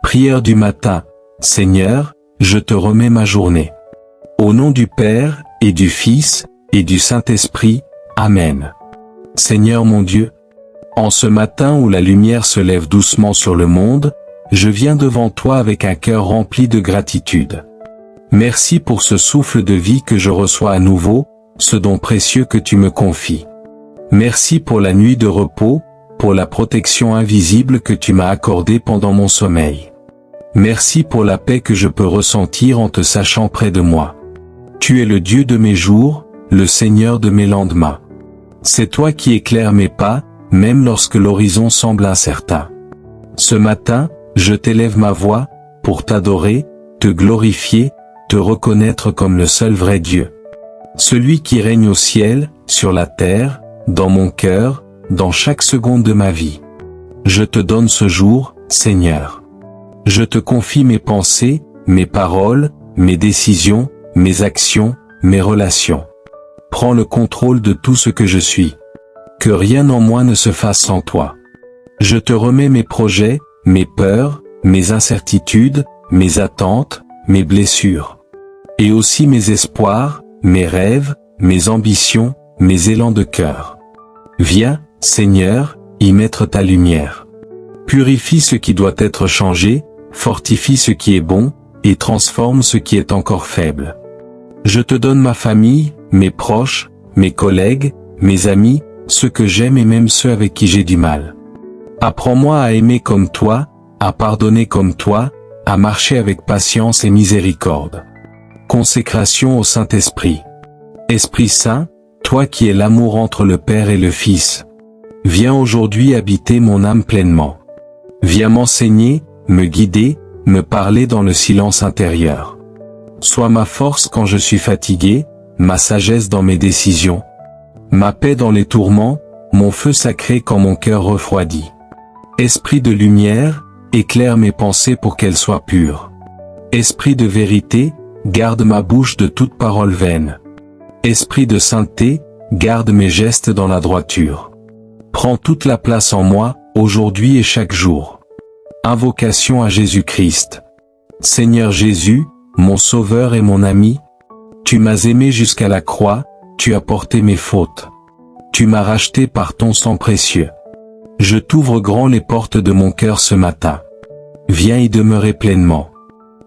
Prière du matin. Seigneur, je te remets ma journée. Au nom du Père, et du Fils, et du Saint-Esprit. Amen. Seigneur mon Dieu, en ce matin où la lumière se lève doucement sur le monde, je viens devant toi avec un cœur rempli de gratitude. Merci pour ce souffle de vie que je reçois à nouveau, ce don précieux que tu me confies. Merci pour la nuit de repos, pour la protection invisible que tu m'as accordée pendant mon sommeil. Merci pour la paix que je peux ressentir en te sachant près de moi. Tu es le Dieu de mes jours, le Seigneur de mes lendemains. C'est toi qui éclaires mes pas, même lorsque l'horizon semble incertain. Ce matin, je t'élève ma voix, pour t'adorer, te glorifier, te reconnaître comme le seul vrai Dieu. Celui qui règne au ciel, sur la terre, dans mon cœur, dans chaque seconde de ma vie. Je te donne ce jour, Seigneur. Je te confie mes pensées, mes paroles, mes décisions, mes actions, mes relations. Prends le contrôle de tout ce que je suis. Que rien en moi ne se fasse sans toi. Je te remets mes projets, mes peurs, mes incertitudes, mes attentes, mes blessures. Et aussi mes espoirs, mes rêves, mes ambitions, mes élans de cœur. Viens, Seigneur, y mettre ta lumière. Purifie ce qui doit être changé, fortifie ce qui est bon, et transforme ce qui est encore faible. Je te donne ma famille, mes proches, mes collègues, mes amis, ceux que j'aime et même ceux avec qui j'ai du mal. Apprends-moi à aimer comme toi, à pardonner comme toi, à marcher avec patience et miséricorde. Consécration au Saint-Esprit. Esprit Saint, toi qui es l'amour entre le Père et le Fils. Viens aujourd'hui habiter mon âme pleinement. Viens m'enseigner, me guider, me parler dans le silence intérieur. Sois ma force quand je suis fatigué, ma sagesse dans mes décisions, ma paix dans les tourments, mon feu sacré quand mon cœur refroidit. Esprit de lumière, éclaire mes pensées pour qu'elles soient pures. Esprit de vérité, garde ma bouche de toute parole vaine. Esprit de sainteté, garde mes gestes dans la droiture. Prends toute la place en moi, aujourd'hui et chaque jour. Invocation à Jésus-Christ. Seigneur Jésus, mon Sauveur et mon ami, tu m'as aimé jusqu'à la croix, tu as porté mes fautes. Tu m'as racheté par ton sang précieux. Je t'ouvre grand les portes de mon cœur ce matin. Viens y demeurer pleinement.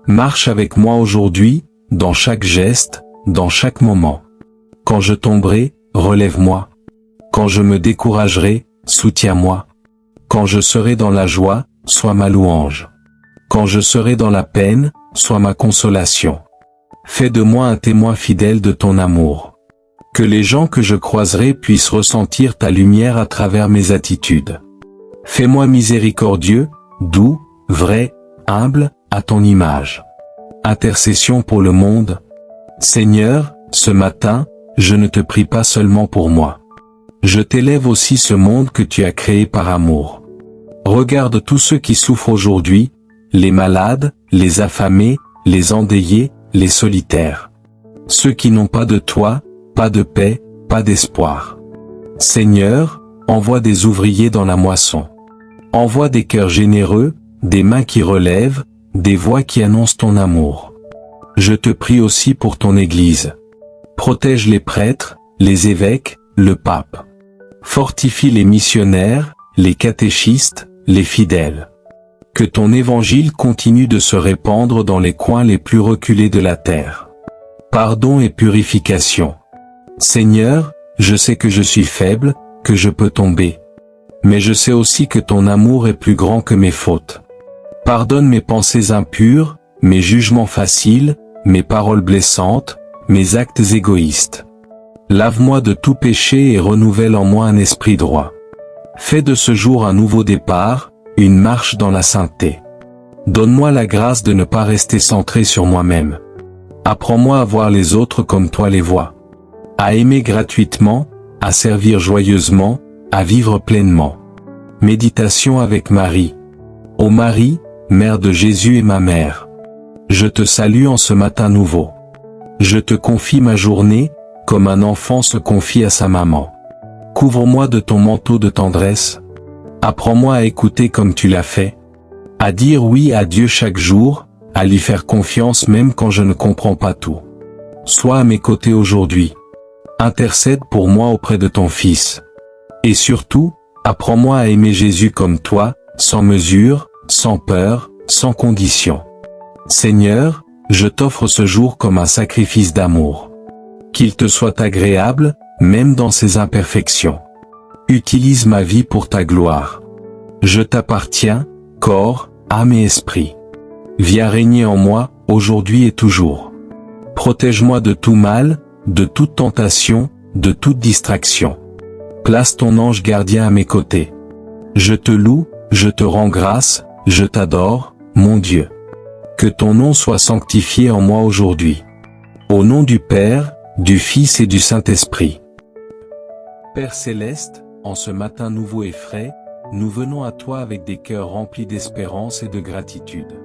Marche avec moi aujourd'hui, dans chaque geste, dans chaque moment. Quand je tomberai, relève-moi. Quand je me découragerai, soutiens-moi. Quand je serai dans la joie, sois ma louange. Quand je serai dans la peine, sois ma consolation. Fais de moi un témoin fidèle de ton amour. Que les gens que je croiserai puissent ressentir ta lumière à travers mes attitudes. Fais-moi miséricordieux, doux, vrai, humble, à ton image. Intercession pour le monde. Seigneur, ce matin, je ne te prie pas seulement pour moi. Je t'élève aussi ce monde que tu as créé par amour. Regarde tous ceux qui souffrent aujourd'hui, les malades, les affamés, les endeuillés, les solitaires. Ceux qui n'ont pas de toi, pas de paix, pas d'espoir. Seigneur, envoie des ouvriers dans la moisson. Envoie des cœurs généreux, des mains qui relèvent, des voix qui annoncent ton amour. Je te prie aussi pour ton Église. Protège les prêtres, les évêques, le pape. Fortifie les missionnaires, les catéchistes, les fidèles. Que ton évangile continue de se répandre dans les coins les plus reculés de la terre. Pardon et purification. Seigneur, je sais que je suis faible, que je peux tomber. Mais je sais aussi que ton amour est plus grand que mes fautes. Pardonne mes pensées impures, mes jugements faciles, mes paroles blessantes, mes actes égoïstes. Lave-moi de tout péché et renouvelle en moi un esprit droit. Fais de ce jour un nouveau départ, une marche dans la sainteté. Donne-moi la grâce de ne pas rester centré sur moi-même. Apprends-moi à voir les autres comme toi les vois. À aimer gratuitement, à servir joyeusement, à vivre pleinement. Méditation avec Marie. Ô Marie, Mère de Jésus et ma mère. Je te salue en ce matin nouveau. Je te confie ma journée, comme un enfant se confie à sa maman. Couvre-moi de ton manteau de tendresse. Apprends-moi à écouter comme tu l'as fait. à dire oui à Dieu chaque jour, à lui faire confiance même quand je ne comprends pas tout. Sois à mes côtés aujourd'hui. Intercède pour moi auprès de ton Fils. Et surtout, apprends-moi à aimer Jésus comme toi, sans mesure, sans peur, sans condition. Seigneur, je t'offre ce jour comme un sacrifice d'amour. Qu'il te soit agréable, même dans ses imperfections. Utilise ma vie pour ta gloire. Je t'appartiens, corps, âme et esprit. Viens régner en moi, aujourd'hui et toujours. Protège-moi de tout mal, de toute tentation, de toute distraction. Place ton ange gardien à mes côtés. Je te loue, je te rends grâce, je t'adore, mon Dieu. Que ton nom soit sanctifié en moi aujourd'hui. Au nom du Père, du Fils et du Saint-Esprit. Père céleste, en ce matin nouveau et frais, nous venons à toi avec des cœurs remplis d'espérance et de gratitude.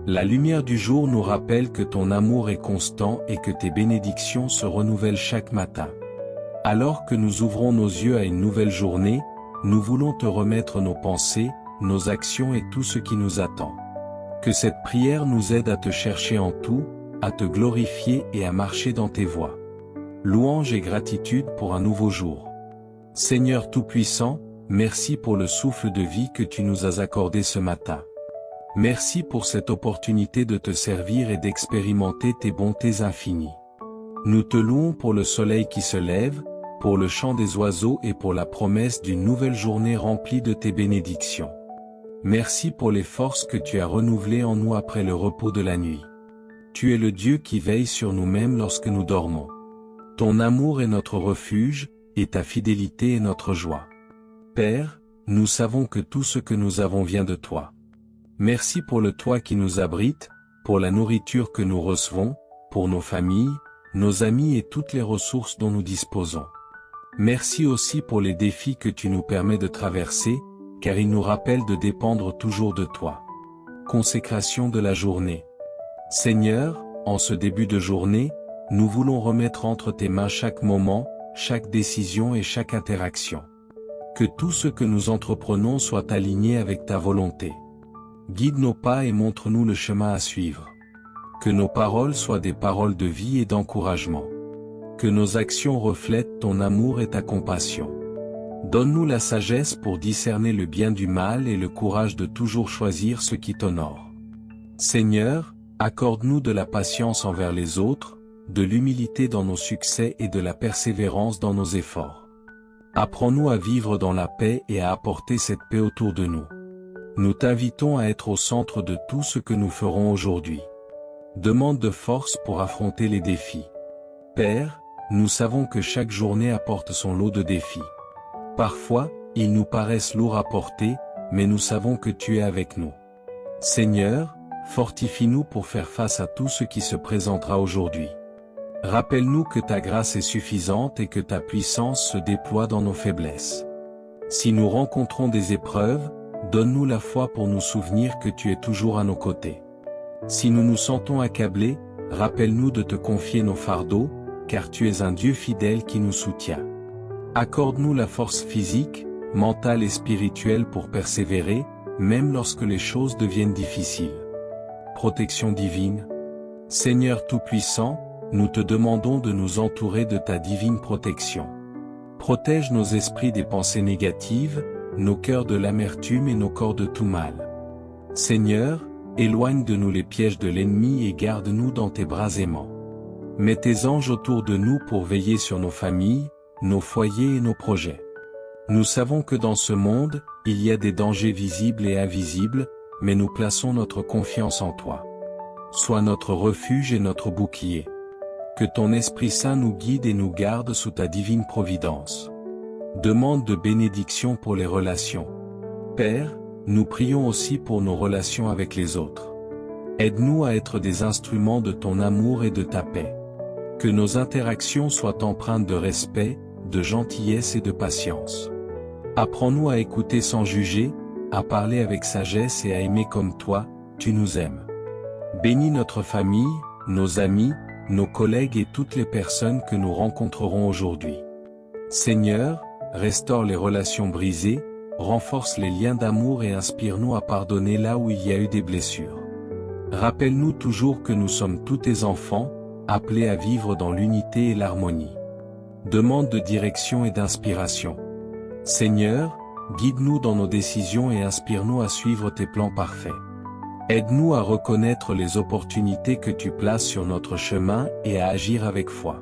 La lumière du jour nous rappelle que ton amour est constant et que tes bénédictions se renouvellent chaque matin. Alors que nous ouvrons nos yeux à une nouvelle journée, nous voulons te remettre nos pensées, nos actions et tout ce qui nous attend. Que cette prière nous aide à te chercher en tout, à te glorifier et à marcher dans tes voies. Louange et gratitude pour un nouveau jour. Seigneur Tout-Puissant, merci pour le souffle de vie que tu nous as accordé ce matin. Merci pour cette opportunité de te servir et d'expérimenter tes bontés infinies. Nous te louons pour le soleil qui se lève, pour le chant des oiseaux et pour la promesse d'une nouvelle journée remplie de tes bénédictions. Merci pour les forces que tu as renouvelées en nous après le repos de la nuit. Tu es le Dieu qui veille sur nous-mêmes lorsque nous dormons. Ton amour est notre refuge, et ta fidélité est notre joie. Père, nous savons que tout ce que nous avons vient de toi. Merci pour le toit qui nous abrite, pour la nourriture que nous recevons, pour nos familles, nos amis et toutes les ressources dont nous disposons. Merci aussi pour les défis que tu nous permets de traverser, car ils nous rappellent de dépendre toujours de toi. Consécration de la journée. Seigneur, en ce début de journée, nous voulons remettre entre tes mains chaque moment, chaque décision et chaque interaction. Que tout ce que nous entreprenons soit aligné avec ta volonté. Guide nos pas et montre-nous le chemin à suivre. Que nos paroles soient des paroles de vie et d'encouragement. Que nos actions reflètent ton amour et ta compassion. Donne-nous la sagesse pour discerner le bien du mal et le courage de toujours choisir ce qui t'honore. Seigneur, accorde-nous de la patience envers les autres, de l'humilité dans nos succès et de la persévérance dans nos efforts. Apprends-nous à vivre dans la paix et à apporter cette paix autour de nous. Nous t'invitons à être au centre de tout ce que nous ferons aujourd'hui. Demande de force pour affronter les défis. Père, nous savons que chaque journée apporte son lot de défis. Parfois, ils nous paraissent lourds à porter, mais nous savons que tu es avec nous. Seigneur, fortifie-nous pour faire face à tout ce qui se présentera aujourd'hui. Rappelle-nous que ta grâce est suffisante et que ta puissance se déploie dans nos faiblesses. Si nous rencontrons des épreuves, donne-nous la foi pour nous souvenir que tu es toujours à nos côtés. Si nous nous sentons accablés, rappelle-nous de te confier nos fardeaux, car tu es un Dieu fidèle qui nous soutient. Accorde-nous la force physique, mentale et spirituelle pour persévérer, même lorsque les choses deviennent difficiles. Protection divine. Seigneur Tout-Puissant, nous te demandons de nous entourer de ta divine protection. Protège nos esprits des pensées négatives, nos cœurs de l'amertume et nos corps de tout mal. Seigneur, éloigne de nous les pièges de l'ennemi et garde-nous dans tes bras aimants. Mets tes anges autour de nous pour veiller sur nos familles, nos foyers et nos projets. Nous savons que dans ce monde, il y a des dangers visibles et invisibles, mais nous plaçons notre confiance en toi. Sois notre refuge et notre bouclier. Que ton Esprit Saint nous guide et nous garde sous ta divine providence. Demande de bénédiction pour les relations. Père, nous prions aussi pour nos relations avec les autres. Aide-nous à être des instruments de ton amour et de ta paix. Que nos interactions soient empreintes de respect, de gentillesse et de patience. Apprends-nous à écouter sans juger, à parler avec sagesse et à aimer comme toi, tu nous aimes. Bénis notre famille, nos amis, nos collègues et toutes les personnes que nous rencontrerons aujourd'hui. Seigneur, restaure les relations brisées, renforce les liens d'amour et inspire-nous à pardonner là où il y a eu des blessures. Rappelle-nous toujours que nous sommes tous tes enfants, appelés à vivre dans l'unité et l'harmonie. Demande de direction et d'inspiration. Seigneur, guide-nous dans nos décisions et inspire-nous à suivre tes plans parfaits. Aide-nous à reconnaître les opportunités que tu places sur notre chemin et à agir avec foi.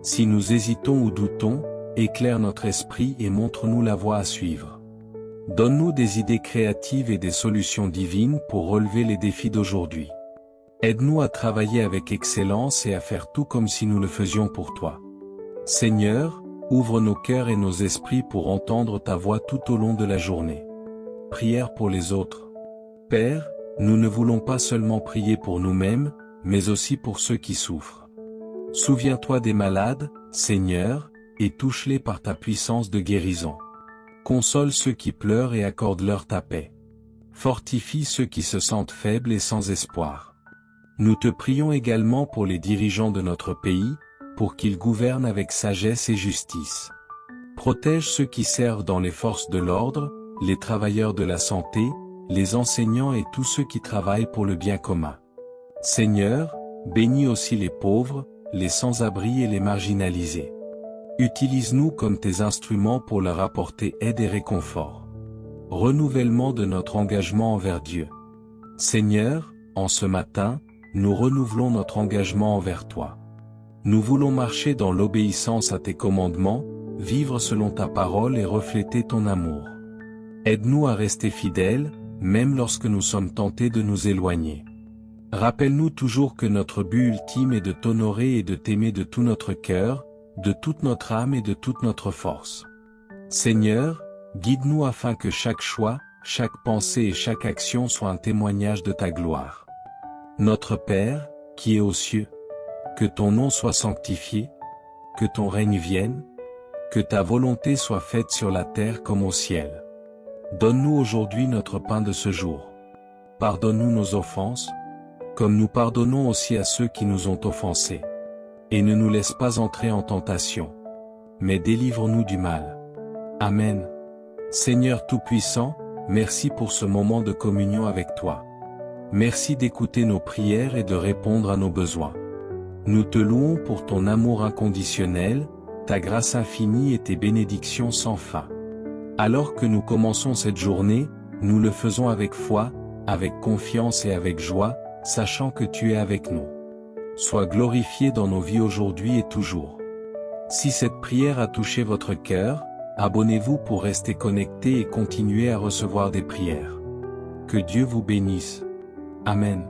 Si nous hésitons ou doutons, éclaire notre esprit et montre-nous la voie à suivre. Donne-nous des idées créatives et des solutions divines pour relever les défis d'aujourd'hui. Aide-nous à travailler avec excellence et à faire tout comme si nous le faisions pour toi. Seigneur, ouvre nos cœurs et nos esprits pour entendre ta voix tout au long de la journée. Prière pour les autres. Père, nous ne voulons pas seulement prier pour nous-mêmes, mais aussi pour ceux qui souffrent. Souviens-toi des malades, Seigneur, et touche-les par ta puissance de guérison. Console ceux qui pleurent et accorde-leur ta paix. Fortifie ceux qui se sentent faibles et sans espoir. Nous te prions également pour les dirigeants de notre pays, pour qu'ils gouvernent avec sagesse et justice. Protège ceux qui servent dans les forces de l'ordre, les travailleurs de la santé, les enseignants et tous ceux qui travaillent pour le bien commun. Seigneur, bénis aussi les pauvres, les sans-abri et les marginalisés. Utilise-nous comme tes instruments pour leur apporter aide et réconfort. Renouvellement de notre engagement envers Dieu. Seigneur, en ce matin, nous renouvelons notre engagement envers toi. Nous voulons marcher dans l'obéissance à tes commandements, vivre selon ta parole et refléter ton amour. Aide-nous à rester fidèles, même lorsque nous sommes tentés de nous éloigner. Rappelle-nous toujours que notre but ultime est de t'honorer et de t'aimer de tout notre cœur, de toute notre âme et de toute notre force. Seigneur, guide-nous afin que chaque choix, chaque pensée et chaque action soit un témoignage de ta gloire. Notre Père, qui es aux cieux, que ton nom soit sanctifié, que ton règne vienne, que ta volonté soit faite sur la terre comme au ciel. Donne-nous aujourd'hui notre pain de ce jour. Pardonne-nous nos offenses, comme nous pardonnons aussi à ceux qui nous ont offensés. Et ne nous laisse pas entrer en tentation, mais délivre-nous du mal. Amen. Seigneur Tout-Puissant, merci pour ce moment de communion avec toi. Merci d'écouter nos prières et de répondre à nos besoins. Nous te louons pour ton amour inconditionnel, ta grâce infinie et tes bénédictions sans fin. Alors que nous commençons cette journée, nous le faisons avec foi, avec confiance et avec joie, sachant que tu es avec nous. Sois glorifié dans nos vies aujourd'hui et toujours. Si cette prière a touché votre cœur, abonnez-vous pour rester connecté et continuer à recevoir des prières. Que Dieu vous bénisse. Amen.